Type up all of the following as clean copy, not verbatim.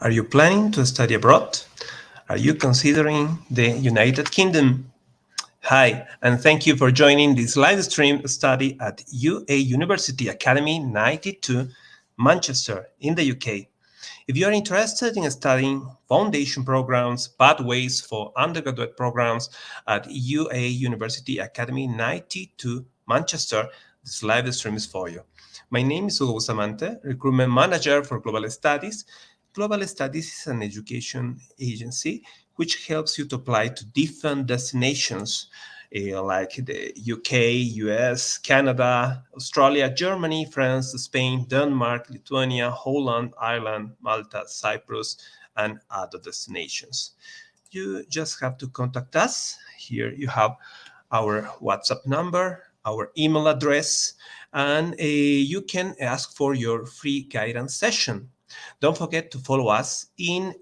Are you planning to study abroad? Are you considering the United Kingdom? Hi, and thank you for joining this live stream study at UA University Academy 92, Manchester, in the UK. If you are interested in studying foundation programs, pathways for undergraduate programs at UA University Academy 92, Manchester, this live stream is for you. My name is Hugo Bustamante, Recruitment Manager for Global Studies. Global Studies is an education agency which helps you to apply to different destinations like the UK, US, Canada, Australia, Germany, France, Spain, Denmark, Lithuania, Holland, Ireland, Malta, Cyprus, and other destinations. You just have to contact us. Here you have our WhatsApp number, our email address, and you can ask for your free guidance session. Don't forget to follow us in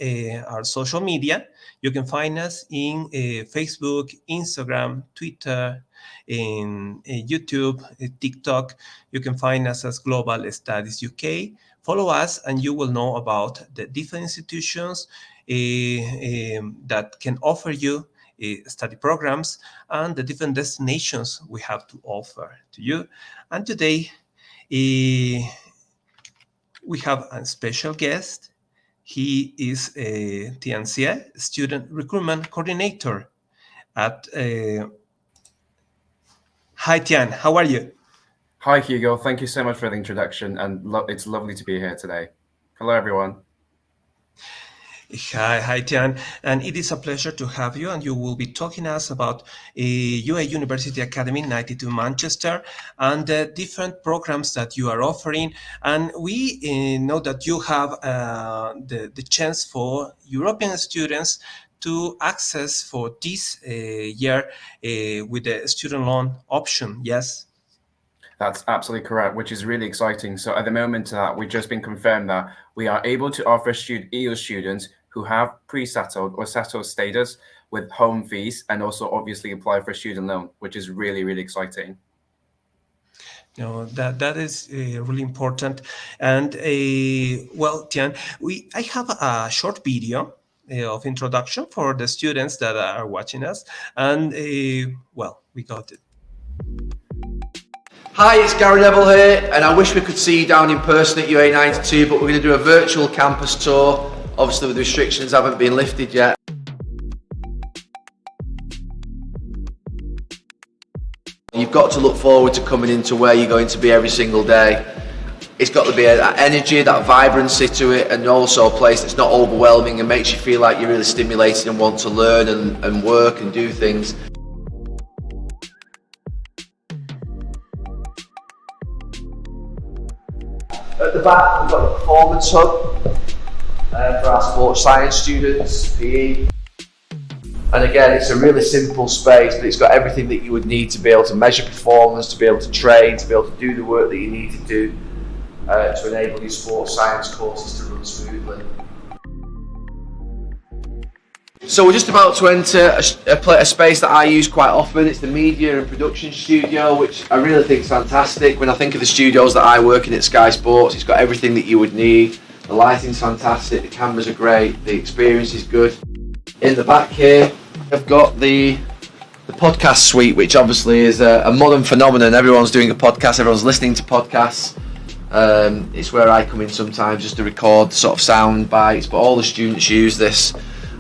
our social media. You can find us in Facebook, Instagram, Twitter, in YouTube, TikTok. You can find us as Global Studies UK. Follow us and you will know about the different institutions that can offer you study programs and the different destinations we have to offer to you. And today, we have a special guest. He is Tian, Student Recruitment Coordinator at... Hi, Tian. How are you? Hi, Hugo. Thank you so much for the introduction, and it's lovely to be here today. Hello, everyone. Hi, Tian, and it is a pleasure to have you. And you will be talking to us about UA University Academy 92 Manchester and the different programs that you are offering. And we know that you have the chance for European students to access for this year with the student loan option. Yes. That's absolutely correct, which is really exciting. So at the moment, we've just been confirmed that we are able to offer EU students who have pre-settled or settled status with home fees and also obviously apply for a student loan, which is really, really exciting. No, that is really important. And well, Tian, I have a short video of introduction for the students that are watching us. And well, we got it. Hi, it's Gary Neville here, and I wish we could see you down in person at UA 92, but we're going to do a virtual campus tour. Obviously, the restrictions haven't been lifted yet. You've got to look forward to coming into where you're going to be every single day. It's got to be that energy, that vibrancy to it, and also a place that's not overwhelming and makes you feel like you're really stimulated and want to learn and work and do things. At the back, we've got the performance hub for our sports science students, PE. And again, it's a really simple space, but it's got everything that you would need to be able to measure performance, to be able to train, to be able to do the work that you need to do to enable your sports science courses to run smoothly. So we're just about to enter a space that I use quite often. It's the media and production studio, which I really think is fantastic. When I think of the studios that I work in at Sky Sports, it's got everything that you would need. The lighting's fantastic, the cameras are great, the experience is good. In the back here, I've got the podcast suite, which obviously is a modern phenomenon. Everyone's doing a podcast, everyone's listening to podcasts. It's where I come in sometimes just to record sort of sound bites, but all the students use this.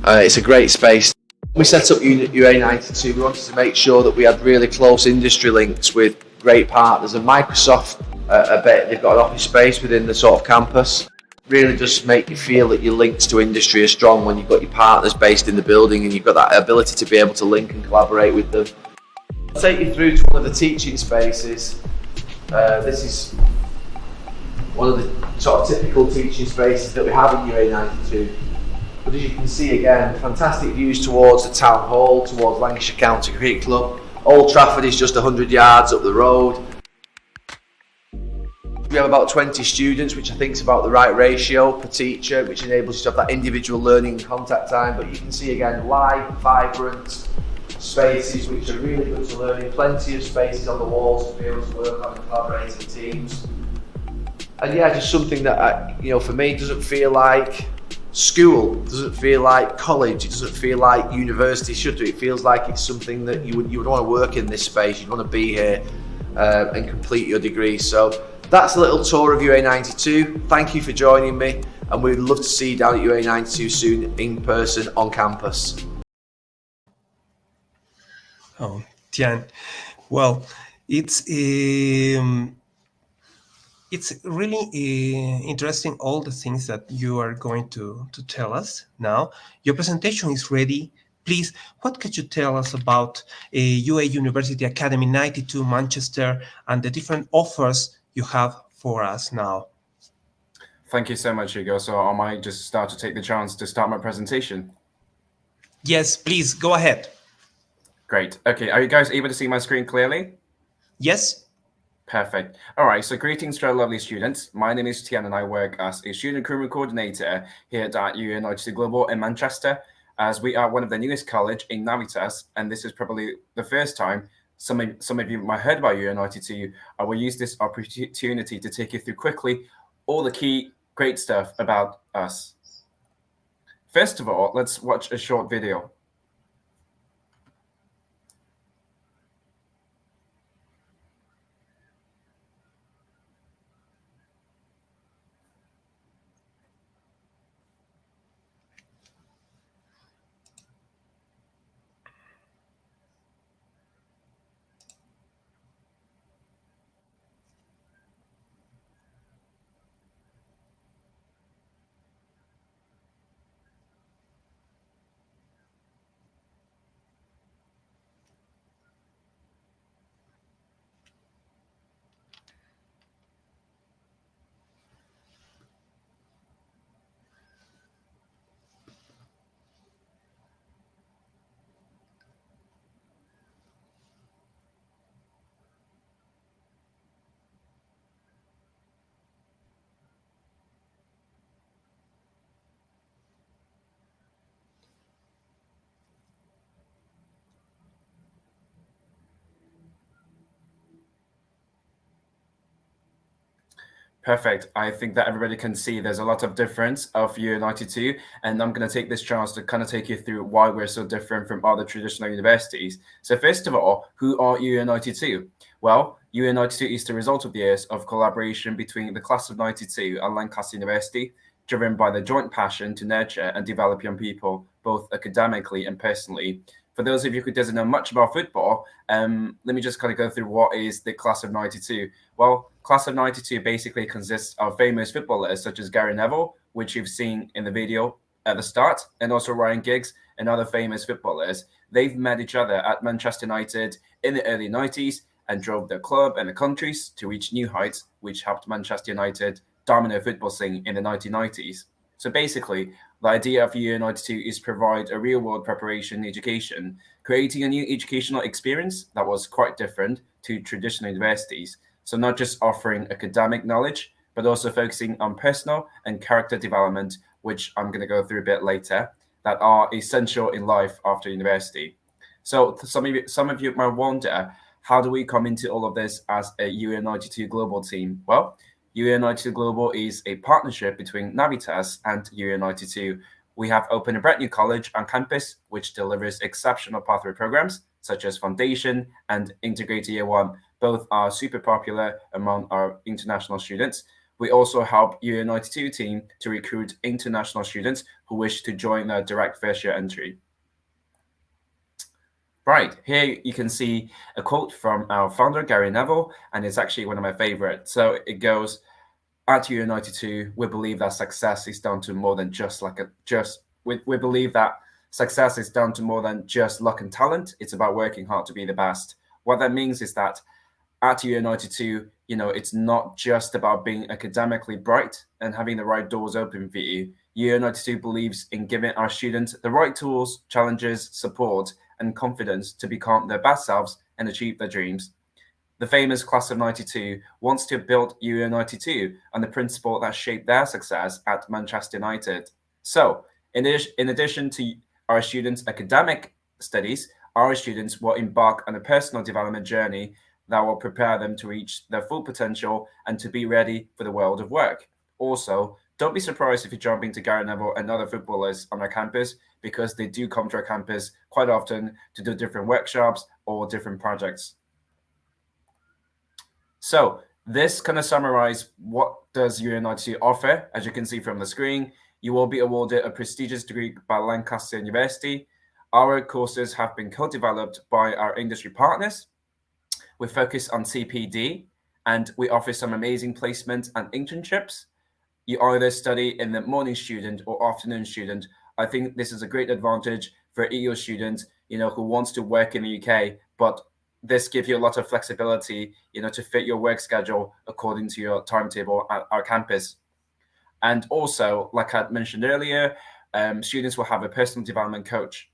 It's a great space. When we set up UA 92, we wanted to make sure that we had really close industry links with great partners, and Microsoft, they've got an office space within the sort of campus. Really just make you feel that your links to industry are strong when you've got your partners based in the building and you've got that ability to be able to link and collaborate with them. I'll take you through to one of the teaching spaces. This is one of the sort of typical teaching spaces that we have in UA 92. But as you can see again, fantastic views towards the town hall, towards Lancashire County Cricket Club. Old Trafford is just 100 yards up the road. We have about 20 students, which I think is about the right ratio per teacher, which enables you to have that individual learning and contact time. But you can see again, live, vibrant spaces, which are really good to learn in. Plenty of spaces on the walls to be able to work on and collaborate in teams. And yeah, just something that, for me, doesn't feel like school. It doesn't feel like college. It doesn't feel like university should do. It feels like it's something that you would want to work in this space. You'd want to be here and complete your degree. So that's a little tour of UA92. Thank you for joining me, and we'd love to see you down at UA92 soon in person on campus. Oh, Tian. Well, it's really interesting, all the things that you are going to tell us now. Your presentation is ready. Please, what could you tell us about UA University Academy 92 Manchester and the different offers you have for us now? Thank you so much, Hugo. So I might just start to take the chance to start my presentation. Yes, please, go ahead. Great. Okay, are you guys able to see my screen clearly? Yes. Perfect. All right, so greetings to our lovely students. My name is Tian and I work as a student recruitment coordinator here at UA92 Global in Manchester, as we are one of the newest college in Navitas, and this is probably the first time some of you might have heard about UA92. I will use this opportunity to take you through quickly all the key great stuff about us. First of all, let's watch a short video. Perfect. I think that everybody can see there's a lot of difference of UA92, and I'm going to take this chance to kind of take you through why we're so different from other traditional universities. So first of all, who are UA92? Well, UA92 is the result of years of collaboration between the class of 92 and Lancaster University, driven by the joint passion to nurture and develop young people, both academically and personally. For those of you who doesn't know much about football, let me just kind of go through what is the class of 92. Well, class of 92 basically consists of famous footballers such as Gary Neville, which you've seen in the video at the start, and also Ryan Giggs and other famous footballers. They've met each other at Manchester United in the early 90s and drove their club and the countries to reach new heights, which helped Manchester United dominate football scene in the 1990s. So basically, the idea of UA92 is provide a real-world preparation education, creating a new educational experience that was quite different to traditional universities. So not just offering academic knowledge, but also focusing on personal and character development, which I'm going to go through a bit later, that are essential in life after university. So some of you might wonder, how do we come into all of this as a UA92 Global team? Well, UA92 Global is a partnership between Navitas and UA92. We have opened a brand new college on campus, which delivers exceptional pathway programs such as Foundation and Integrated Year 1. Both are super popular among our international students. We also help UA92 team to recruit international students who wish to join their direct first year entry. Right, here you can see a quote from our founder, Gary Neville, and it's actually one of my favorites. So it goes, at UA92, we believe that success is down to more than we believe that success is down to more than just luck and talent. It's about working hard to be the best. What that means is that at UA92, it's not just about being academically bright and having the right doors open for you. UA92 believes in giving our students the right tools, challenges, support, and confidence to become their best selves and achieve their dreams. The famous class of 92 wants to build UA92 on the principle that shaped their success at Manchester United. So, in addition to our students' academic studies, our students will embark on a personal development journey that will prepare them to reach their full potential and to be ready for the world of work. Also, don't be surprised if you jump into Gary Neville and other footballers on our campus, because they do come to our campus quite often to do different workshops or different projects. So this kind of summarizes what does UNIT offer. As you can see from the screen, you will be awarded a prestigious degree by Lancaster University. Our courses have been co-developed by our industry partners. We focus on CPD, and we offer some amazing placements and internships. You either study in the morning student or afternoon student. I think this is a great advantage for EU students, who wants to work in the UK, but this gives you a lot of flexibility, to fit your work schedule according to your timetable at our campus. And also, like I mentioned earlier, students will have a personal development coach.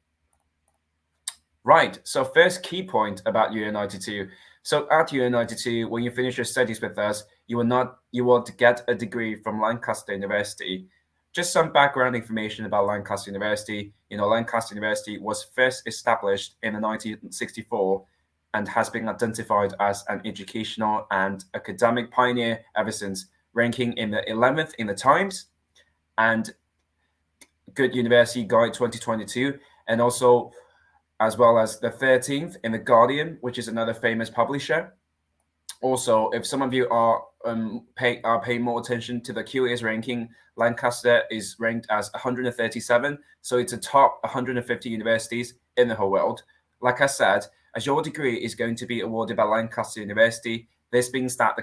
Right, so first key point about UNIT2. So at UNIT2, when you finish your studies with us, you will get a degree from Lancaster University. Just some background information about Lancaster University. Lancaster University was first established in 1964 and has been identified as an educational and academic pioneer ever since, ranking in the 11th in the Times and Good University Guide 2022, and also as well as the 13th in the Guardian, which is another famous publisher. Also, if some of you are paying more attention to the QA's ranking, Lancaster is ranked as 137, so it's a top 150 universities in the whole world. Like I said, as your degree is going to be awarded by Lancaster University, this means that the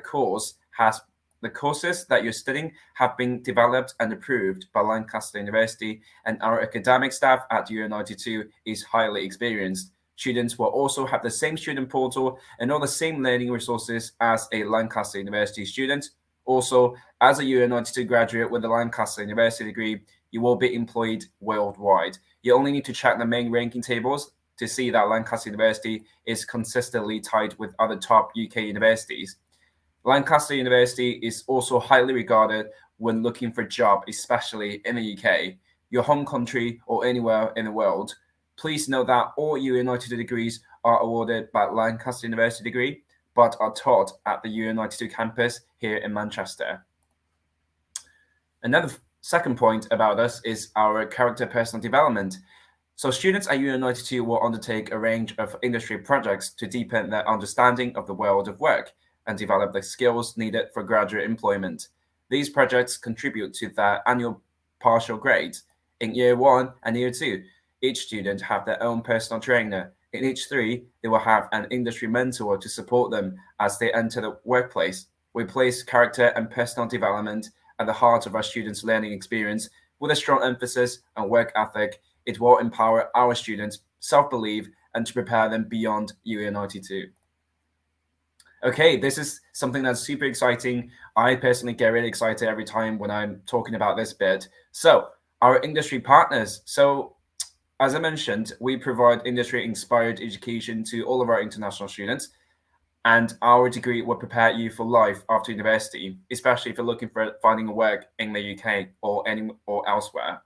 courses that you're studying have been developed and approved by Lancaster University, and our academic staff at UNIT2 is highly experienced. Students will also have the same student portal and all the same learning resources as a Lancaster University student. Also, as a UNIT2 graduate with a Lancaster University degree, you will be employed worldwide. You only need to check the main ranking tables to see that Lancaster University is consistently tied with other top UK universities. Lancaster University is also highly regarded when looking for a job, especially in the UK, your home country, or anywhere in the world. Please note that all UNIT2 degrees are awarded by Lancaster University degree, but are taught at the UNIT2 campus here in Manchester. Another second point about us is our character personal development. So students at UNIT2 will undertake a range of industry projects to deepen their understanding of the world of work and develop the skills needed for graduate employment. These projects contribute to their annual partial grades. In year 1 and year 2, each student have their own personal trainer. In each 3, they will have an industry mentor to support them as they enter the workplace. We place character and personal development at the heart of our students' learning experience with a strong emphasis on work ethic. It will empower our students' self-belief and to prepare them beyond UNIT2. Okay, this is something that's super exciting. I personally get really excited every time when I'm talking about this bit. So, our industry partners. So, as I mentioned, we provide industry-inspired education to all of our international students, and our degree will prepare you for life after university, especially if you're looking for finding work in the UK or elsewhere.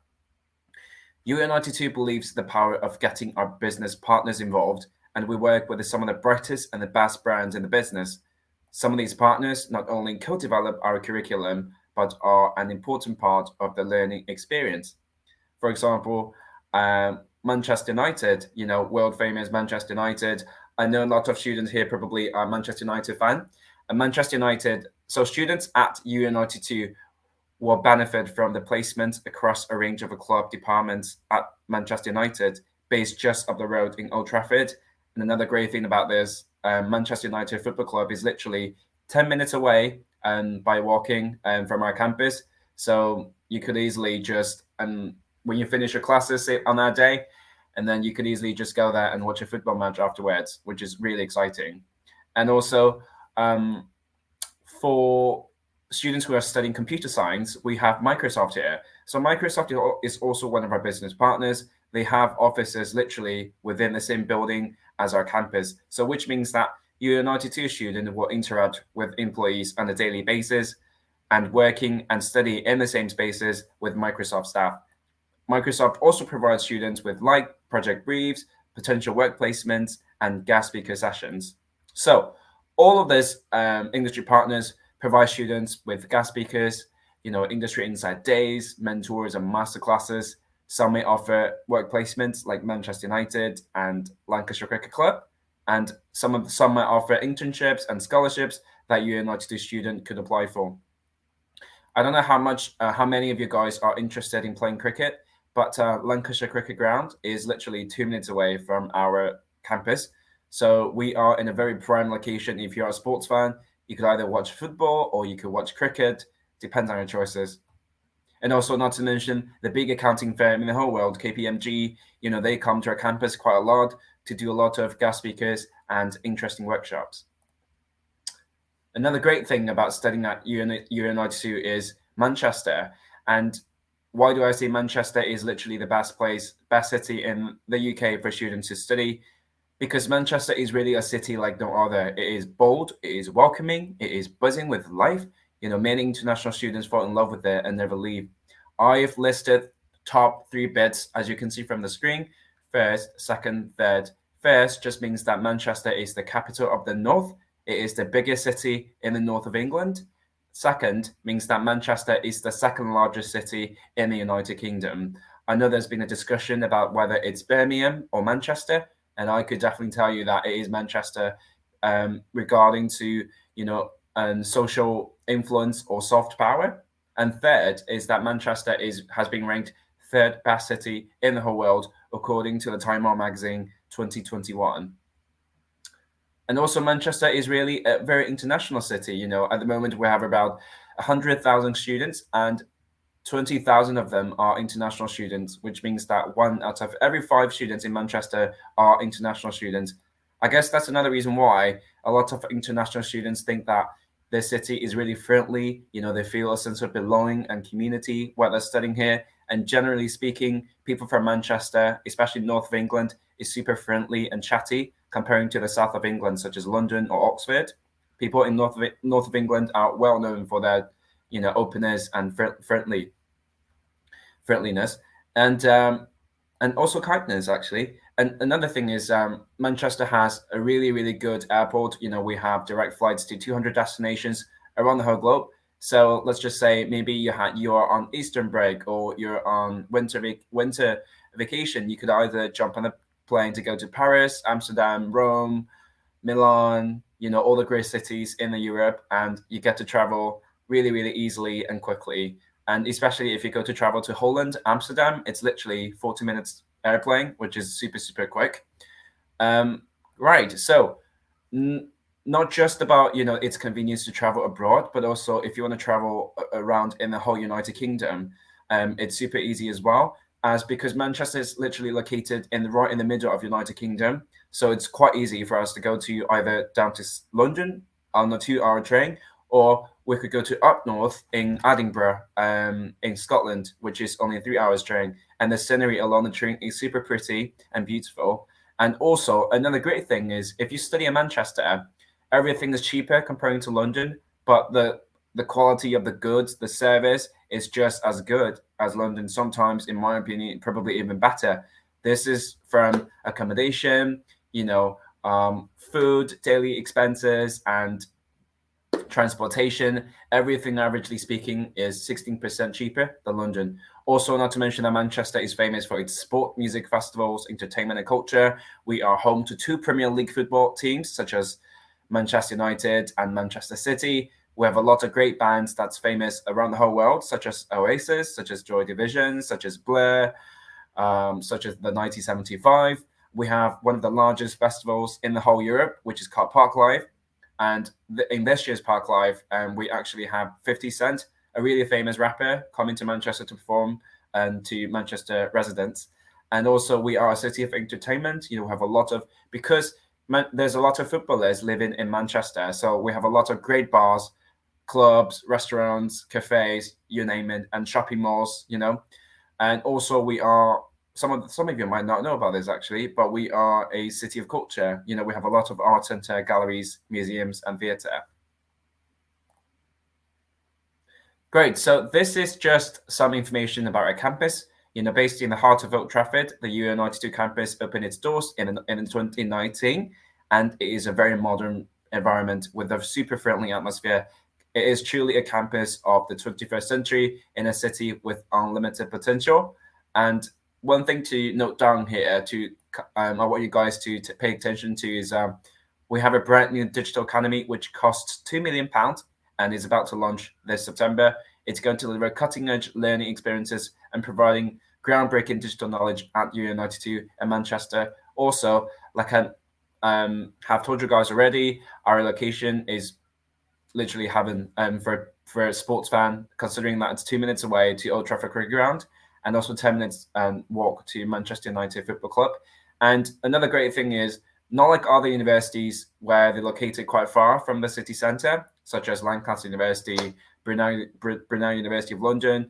UNIT2 believes the power of getting our business partners involved, and we work with some of the brightest and the best brands in the business. Some of these partners not only co-develop our curriculum, but are an important part of the learning experience. For example, Manchester United, world famous Manchester United. I know a lot of students here probably are Manchester United fan. And Manchester United, so students at UNIT2 will benefit from the placement across a range of club departments at Manchester United, based just up the road in Old Trafford. And another great thing about this, Manchester United Football Club is literally 10 minutes away by walking from our campus. So you could easily just, when you finish your classes on that day, and then you could easily just go there and watch a football match afterwards, which is really exciting. And also, for students who are studying computer science, we have Microsoft here. So Microsoft is also one of our business partners. They have offices literally within the same building as our campus. So which means that UNIT2 students will interact with employees on a daily basis and working and study in the same spaces with Microsoft staff. Microsoft also provides students with light project briefs, potential work placements, and guest speaker sessions. So all of this industry partners provide students with guest speakers, industry insight days, mentors, and masterclasses. Some may offer work placements like Manchester United and Lancashire Cricket Club, and some might offer internships and scholarships that your United student could apply for. I don't know how many of you guys are interested in playing cricket, but Lancashire Cricket Ground is literally 2 minutes away from our campus. So we are in a very prime location. If you're a sports fan, you could either watch football or you could watch cricket. Depends on your choices. And also, not to mention the big accounting firm in the whole world, KPMG, they come to our campus quite a lot to do a lot of guest speakers and interesting workshops. Another great thing about studying at UNI2 is Manchester. And why do I say Manchester is literally the best city in the UK for students to study? Because Manchester is really a city like no other. It is bold, it is welcoming, it is buzzing with life. Many international students fall in love with it and never leave. I've listed top 3 bits, as you can see from the screen. First, second, third. First just means that Manchester is the capital of the north. It is the biggest city in the north of England. Second means that Manchester is the second largest city in the United Kingdom. I know there's been a discussion about whether it's Birmingham or Manchester, and I could definitely tell you that it is Manchester regarding to, social influence or soft power. And third is that Manchester has been ranked 3rd best city in the whole world, according to the Time Out magazine 2021. And also Manchester is really a very international city. At the moment we have about 100,000 students and 20,000 of them are international students, which means that 1 out of every 5 students in Manchester are international students. I guess that's another reason why a lot of international students think that the city is really friendly. They feel a sense of belonging and community while they're studying here. And generally speaking, people from Manchester, especially north of England, is super friendly and chatty comparing to the south of England, such as London or Oxford. People in north of England are well known for their, openness and friendliness, and also kindness, actually. And another thing is Manchester has a really, really good airport. We have direct flights to 200 destinations around the whole globe. So let's just say maybe you're on Eastern break or you're on winter vacation. You could either jump on a plane to go to Paris, Amsterdam, Rome, Milan, all the great cities in Europe, and you get to travel really, really easily and quickly. And especially if you go to travel to Holland, Amsterdam, it's literally 40 minutes airplane, which is super, super quick. Right. So not just about, its convenience to travel abroad, but also if you want to travel around in the whole United Kingdom, it's super easy as well, because Manchester is literally located right in the middle of United Kingdom. So it's quite easy for us to go to either down to London on a 2-hour train, or we could go to up north in Edinburgh, in Scotland, which is only a 3 hours train. And the scenery along the train is super pretty and beautiful. And also another great thing is if you study in Manchester, everything is cheaper comparing to London, but the quality of the goods, the service is just as good as London. Sometimes, in my opinion, probably even better. This is from accommodation, food, daily expenses, and transportation. Everything, averagely speaking, is 16% cheaper than London. Also, not to mention that Manchester is famous for its sport, music festivals, entertainment, and culture. We are home to 2 Premier League football teams, such as Manchester United and Manchester City. We have a lot of great bands that's famous around the whole world, such as Oasis, such as Joy Division, such as Blur, such as the 1975. We have one of the largest festivals in the whole Europe, which is called Park Live. And in this year's Park Live, we actually have 50 Cent, a really famous rapper, coming to Manchester to perform and to Manchester residents. And also, we are a city of entertainment. We have a lot of, because there's a lot of footballers living in Manchester. So we have a lot of great bars, clubs, restaurants, cafes, you name it, and shopping malls, And also we are, some of you might not know about this actually, but we are a city of culture. We have a lot of art center, galleries, museums, and theatre. Great. So this is just some information about our campus. Based in the heart of Old Trafford, the UNI2 campus opened its doors in 2019, and it is a very modern environment with a super friendly atmosphere. It is truly a campus of the 21st century in a city with unlimited potential. And one thing to note down here I want you guys to pay attention to is we have a brand new digital academy which costs £2 million and is about to launch this September. It's going to deliver cutting-edge learning experiences and providing groundbreaking digital knowledge at UE92 in Manchester. Also, like I have told you guys already, our location is literally heaven for a sports fan, considering that it's 2 minutes away to Old Trafford Cricket Ground and also 10 minutes walk to Manchester United Football Club. And another great thing is, not like other universities where they're located quite far from the city centre, such as Lancaster University, Brunel University of London,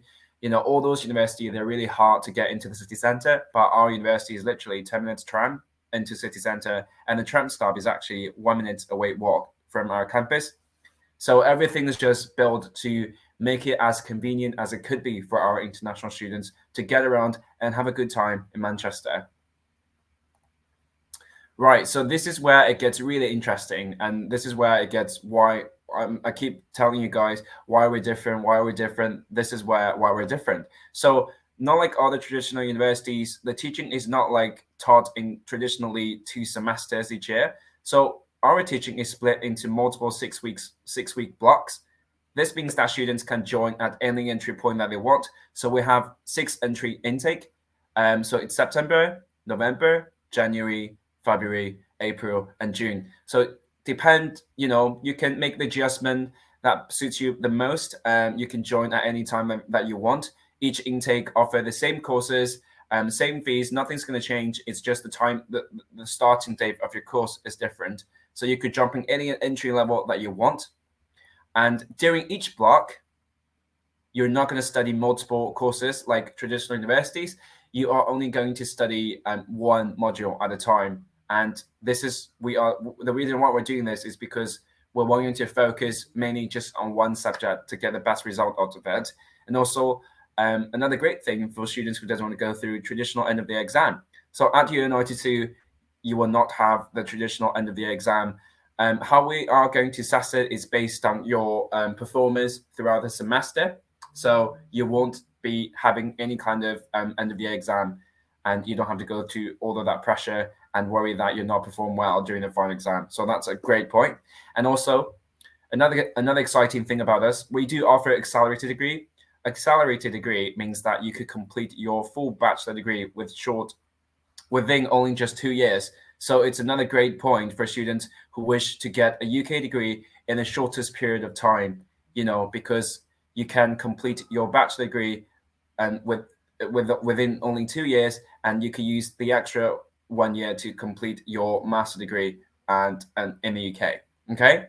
all those universities, they're really hard to get into the city centre, but our university is literally 10 minutes tram into city centre, and the tram stop is actually 1 minute away walk from our campus. So everything is just built to make it as convenient as it could be for our international students to get around and have a good time in Manchester. Right, so this is where it gets really interesting, and this is where it gets why I keep telling you guys why we're different. This is why we're different. So not like other traditional universities, the teaching is not like taught in traditionally 2 semesters each year. So our teaching is split into multiple 6-week blocks. This means that students can join at any entry point that they want. So we have 6 entry intake. So it's September, November, January, February, April, and June. So depend, you can make the adjustment that suits you the most. You can join at any time that you want. Each intake offer the same courses, same fees. Nothing's going to change. It's just the time, the starting date of your course is different. So you could jump in any entry level that you want. And during each block, you're not going to study multiple courses like traditional universities. You are only going to study one module at a time. And the reason why we're doing this is because we're wanting to focus mainly just on one subject to get the best result out of it. And also another great thing for students who doesn't want to go through traditional end of the exam. So at UE92, you will not have the traditional end of the exam. How we are going to assess it is based on your performance throughout the semester. So you won't be having any kind of end of the exam, and you don't have to go to all of that pressure and worry that you're not perform well during the final exam. So that's a great point. And also another exciting thing about us, we do offer accelerated degree. Accelerated degree means that you could complete your full bachelor degree within only just 2 years. So it's another great point for students who wish to get a UK degree in the shortest period of time, because you can complete your bachelor degree and within only 2 years, and you can use the extra 1 year to complete your master degree and in the UK. Okay.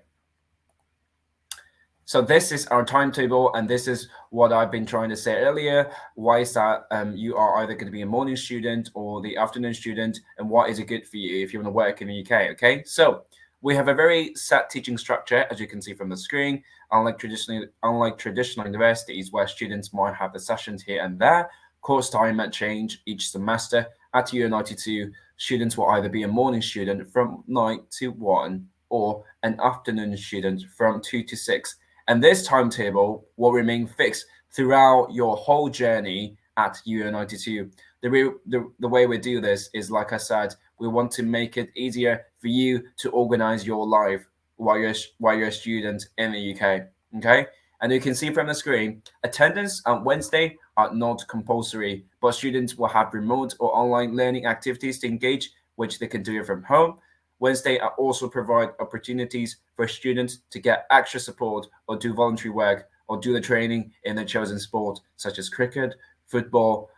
So this is our timetable, and this is what I've been trying to say earlier. Why is that you are either going to be a morning student or the afternoon student, and what is it good for you if you want to work in the UK, okay? So we have a very set teaching structure, as you can see from the screen, unlike traditional universities where students might have the sessions here and there. Course time might change each semester. At UE92, students will either be a morning student from 9 to 1 or an afternoon student from 2 to 6. And this timetable will remain fixed throughout your whole journey at UE92. The way we do this is, like I said, we want to make it easier for you to organize your life while you're a student in the UK. Okay, and you can see from the screen, attendance on Wednesday are not compulsory, but students will have remote or online learning activities to engage, which they can do from home. Wednesday also provide opportunities for students to get extra support or do voluntary work or do the training in their chosen sport, such as cricket, football,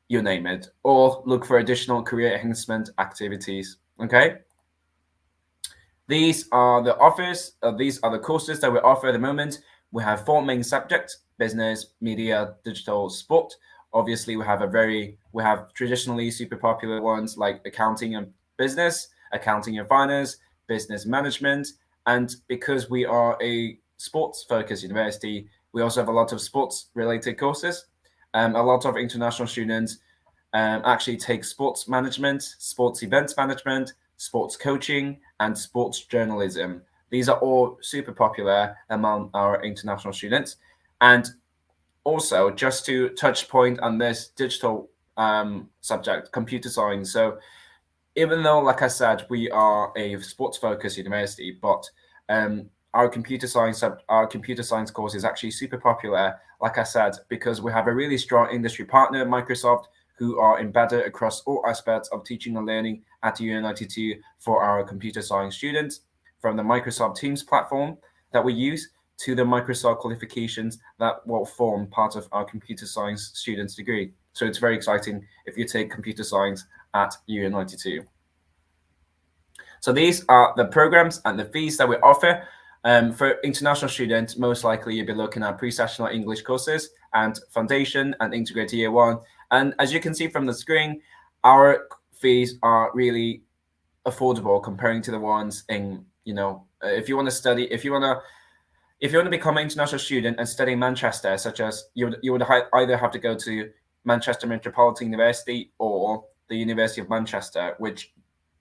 you name it, or look for additional career enhancement activities. Okay. These are the offers. These are the courses that we offer at the moment. We have 4 main subjects: business, media, digital, sport. Obviously, we have traditionally super popular ones like accounting and business, accounting and finance, business management. And because we are a sports-focused university, we also have a lot of sports-related courses. A lot of international students actually take sports management, sports events management, sports coaching, and sports journalism. These are all super popular among our international students. And also, just to touch point on this digital subject, computer science. So even though, like I said, we are a sports-focused university, but our computer science course is actually super popular, like I said, because we have a really strong industry partner, Microsoft, who are embedded across all aspects of teaching and learning at U92 for our computer science students, from the Microsoft Teams platform that we use to the Microsoft qualifications that will form part of our computer science students degree. So it's very exciting if you take computer science at U92. So these are the programs and the fees that we offer. For international students, most likely you'll be looking at pre-sessional English courses and foundation and integrated year one. And as you can see from the screen, our fees are really affordable comparing to the ones in, if you want to study, if you want to become an international student and study in Manchester, such as you would either have to go to Manchester Metropolitan University or the University of Manchester, which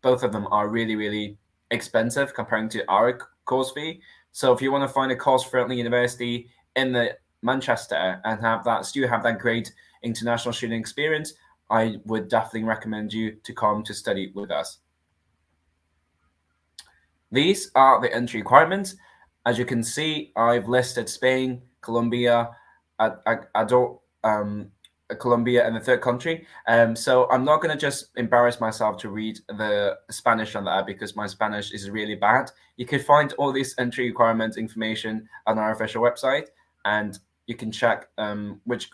both of them are really, really expensive comparing to our course fee. So if you want to find a cost-friendly university in the Manchester and still have that great international student experience, I would definitely recommend you to come to study with us. These are the entry requirements. As you can see, I've listed Spain, Colombia, Colombia, and the third country. So I'm not going to just embarrass myself to read the Spanish on that because my Spanish is really bad. You can find all this entry requirement information on our official website, and you can check which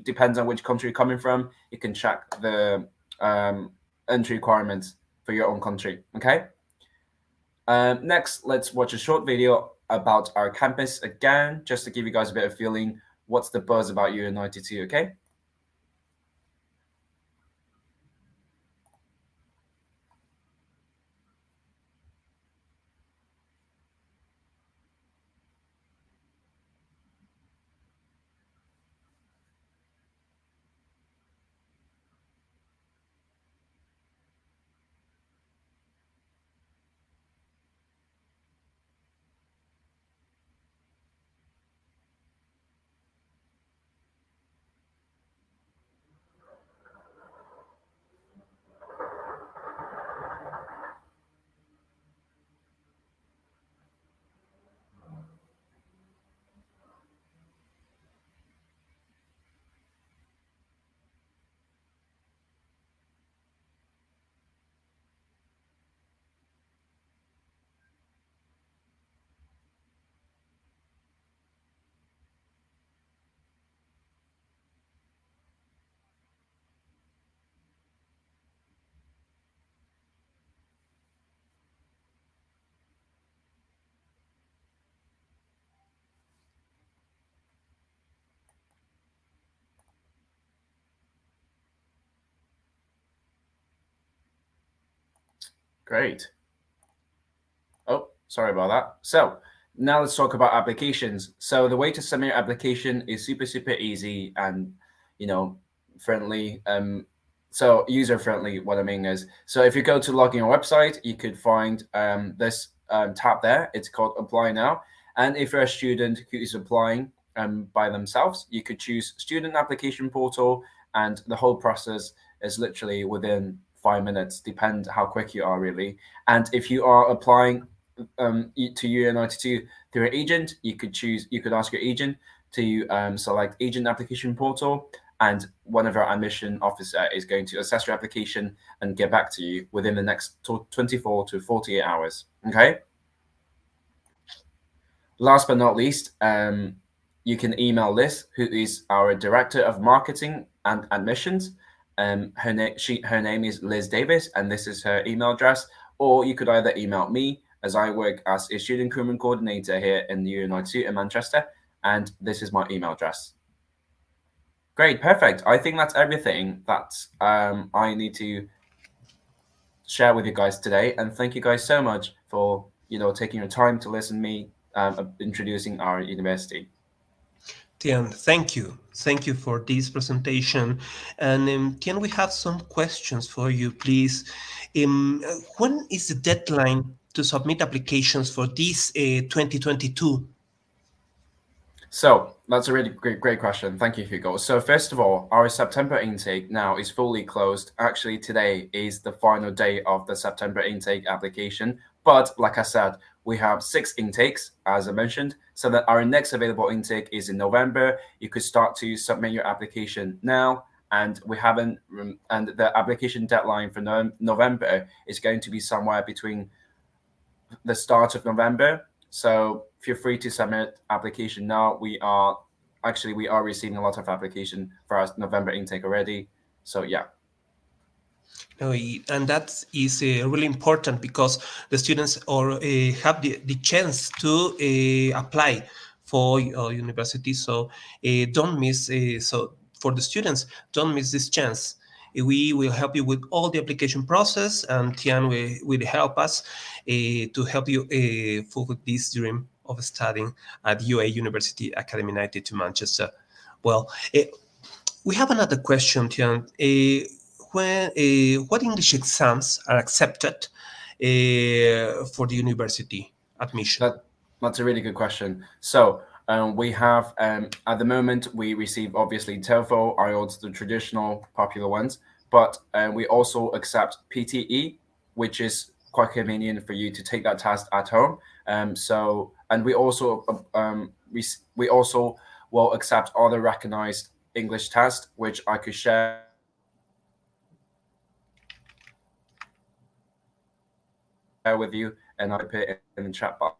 depends on which country you're coming from. You can check the entry requirements for your own country. Okay. Next, let's watch a short video about our campus again, just to give you guys a bit of feeling what's the buzz about U92, okay? Great. Oh, sorry about that. So now let's talk about applications. So the way to submit your application is super, super easy and, friendly. So user friendly, what I mean is, so if you go to login your website, you could find this tab there. It's called Apply Now. And if you're a student who is applying by themselves, you could choose Student Application Portal, and the whole process is literally within 5 minutes, depend how quick you are really. And if you are applying to U92 through an agent, you could ask your agent to select Agent Application Portal, and one of our admission officer is going to assess your application and get back to you within the next 24 to 48 hours. Okay. Last but not least, you can email Liz, who is our Director of Marketing and Admissions. Her name is Liz Davis, and this is her email address. Or you could either email me, as I work as a student recruitment coordinator here in the U92 in Manchester, and this is my email address. Great, perfect. I think that's everything that I need to share with you guys today, and thank you guys so much for taking your time to listen to me introducing our university. Tian, thank you. Thank you for this presentation. And Tian, we have some questions for you, please. When is the deadline to submit applications for this 2022? So that's a really great question. Thank you, Hugo. So first of all, our September intake now is fully closed. Actually, today is the final day of the September intake application. But like I said, we have 6 intakes, as I mentioned, so that our next available intake is in November. You could start to submit your application now. And we haven't, and the application deadline for November is going to be somewhere between the start of November. So feel free to submit application now. We are receiving a lot of application for our November intake already. So yeah. No, and that is really important because the students or have the chance to apply for university. So don't miss. So for the students, don't miss this chance. We will help you with all the application process, and Tian will help us to help you fulfill this dream of studying at UA University Academy 92 Manchester. Well, we have another question, Tian. What English exams are accepted for the university admission? That's a really good question. So we have at the moment we receive obviously TOEFL, IELTS, the traditional popular ones, but we also accept PTE, which is quite convenient for you to take that test at home. So and we also will accept other recognized English tests, which I could share with you. And I'll put it in the chat box.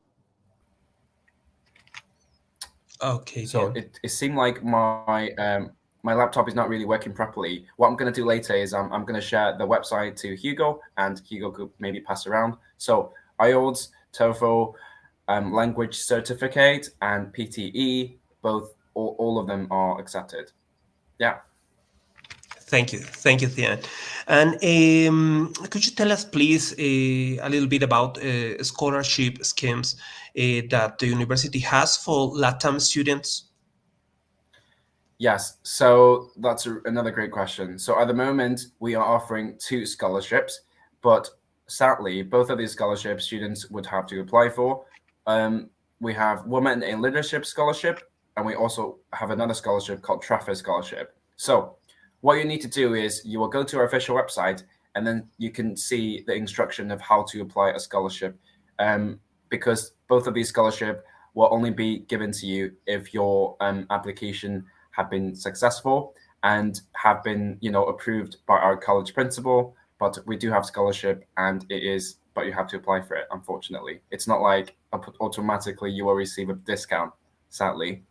Okay, So Tian. it seemed like my laptop is not really working properly. What I'm going to do later is I'm going to share the website to Hugo, and Hugo could maybe pass around. So IELTS, TOEFL, language certificate, and PTE, all of them are accepted. Yeah. Thank you, Tian. And could you tell us, please, a little bit about scholarship schemes that the university has for LATAM students? Yes, so that's another great question. So at the moment, we are offering 2 scholarships, but sadly, both of these scholarships students would have to apply for. We have Women in Leadership Scholarship, and we also have another scholarship called Trafford Scholarship. So what you need to do is you will go to our official website, and then you can see the instruction of how to apply a scholarship. Because both of these scholarship will only be given to you if your application have been successful and have been approved by our college principal. But we do have scholarship, and but you have to apply for it. Unfortunately, it's not like automatically you will receive a discount, sadly.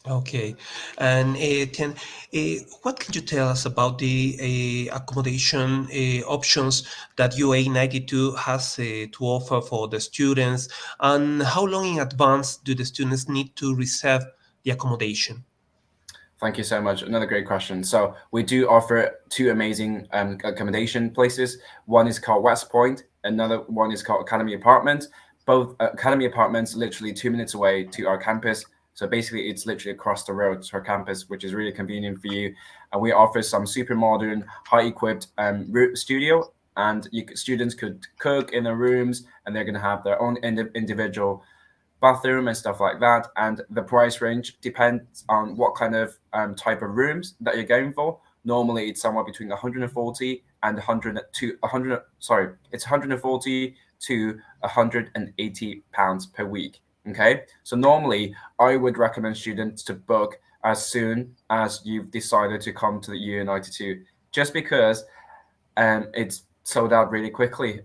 Okay. And Tian, what can you tell us about the accommodation options that UA 92 has to offer for the students? And how long in advance do the students need to reserve the accommodation? Thank you so much. Another great question. So we do offer 2 amazing accommodation places. One is called West Point. Another one is called Academy Apartments. Both Academy Apartments literally 2 minutes away to our campus. So basically, it's literally across the road to our campus, which is really convenient for you. And we offer some super modern, high-equipped studio, and students could cook in their rooms, and they're going to have their own individual bathroom and stuff like that. And the price range depends on what kind of type of rooms that you're going for. Normally, it's somewhere between 140 and 100 to 100. Sorry, it's 140 to 180 pounds per week. Okay, so normally I would recommend students to book as soon as you've decided to come to the U92, just because it's sold out really quickly.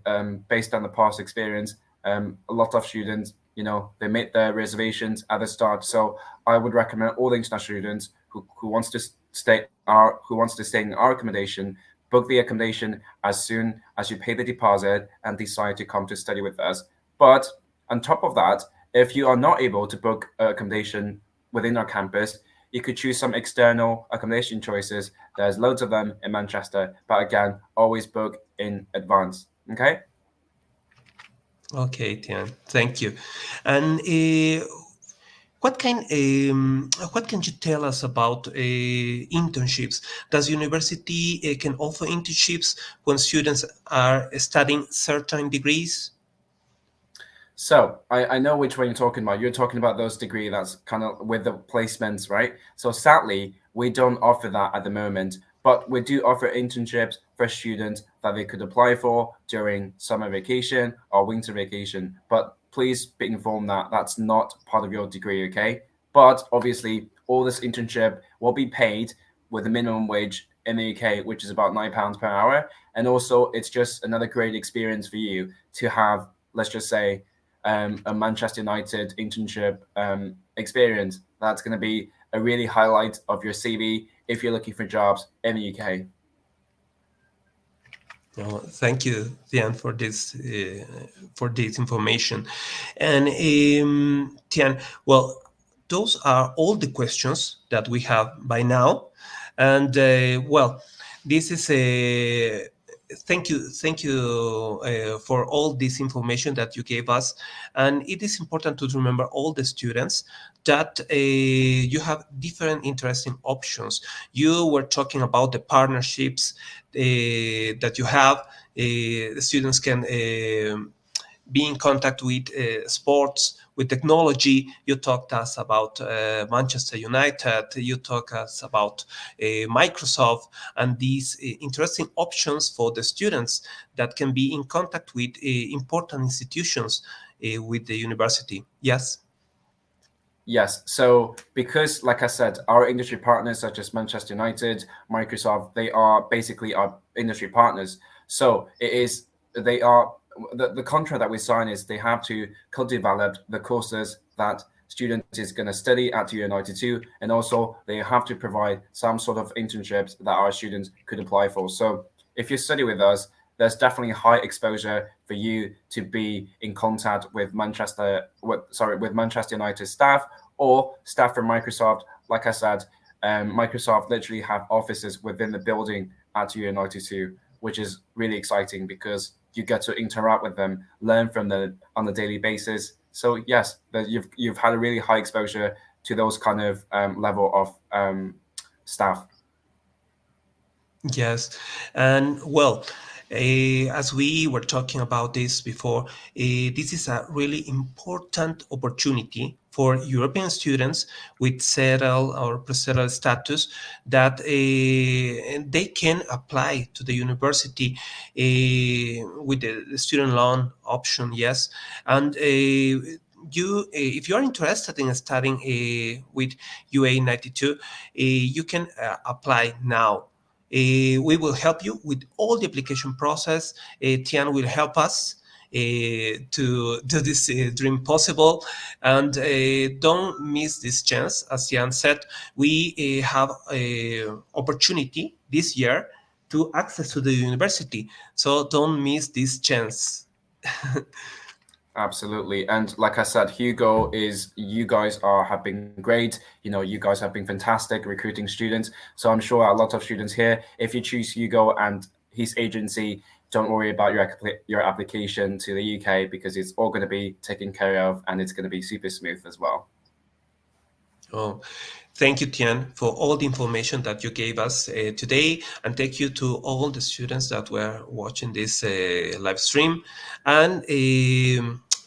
Based on the past experience, a lot of students, they make their reservations at the start. So I would recommend all the international students who wants to stay in our accommodation, book the accommodation as soon as you pay the deposit and decide to come to study with us. But on top of that, if you are not able to book accommodation within our campus, you could choose some external accommodation choices. There's loads of them in Manchester, but again, always book in advance. Okay. Okay, Tian, thank you. And what can you tell us about internships? Does university can offer internships when students are studying certain degrees? So I know which one you're talking about. You're talking about those degree that's kind of with the placements, right? So sadly, we don't offer that at the moment, but we do offer internships for students that they could apply for during summer vacation or winter vacation. But please be informed that that's not part of your degree, okay? But obviously, all this internship will be paid with a minimum wage in the UK, which is about £9 per hour. And also, it's just another great experience for you to have, let's just say, a Manchester United internship experience. That's going to be a really highlight of your CV if you're looking for jobs in the UK. Oh, thank you, Tian, for this information. And Tian, well, those are all the questions that we have by now. And well, this is a thank you for all this information that you gave us. And it is important to remember all the students that you have different interesting options. You were talking about the partnerships that you have. The students can be in contact with sports, with technology. You talked to us about Manchester United. You talked us about Microsoft and these interesting options for the students that can be in contact with important institutions with the university. Yes. Yes. So because, like I said, our industry partners such as Manchester United, Microsoft, they are basically our industry partners. So they are the contract that we sign is they have to co-develop the courses that student is going to study at UA92, and also they have to provide some sort of internships that our students could apply for. So if you study with us, there's definitely high exposure for you to be in contact with with Manchester United staff or staff from Microsoft. Like I said, Microsoft literally have offices within the building at UA92, which is really exciting because you get to interact with them, learn from them on a daily basis. So yes, you've had a really high exposure to those kind of level of staff. Yes, and well, as we were talking about this before, this is a really important opportunity for European students with settled or pre-settled status that they can apply to the university with the student loan option. Yes, and if you are interested in studying with UA92, you can apply now. We will help you with all the application process. Tian will help us to do this dream possible. And don't miss this chance. As Tian said, we have a opportunity this year to access to the university. So don't miss this chance. Absolutely. And like I said, Hugo you guys have been great. You guys have been fantastic recruiting students. So I'm sure a lot of students here, if you choose Hugo and his agency, don't worry about your application to the UK because it's all going to be taken care of and it's going to be super smooth as well. Oh, thank you, Tian, for all the information that you gave us today. And thank you to all the students that were watching this live stream. And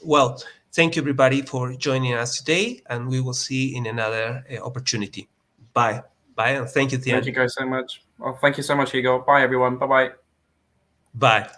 well, thank you, everybody, for joining us today. And we will see in another opportunity. Bye. Bye. And thank you, Thank Tian. you guys so much. Well, thank you so much, Hugo. Bye, everyone. Bye-bye. Bye.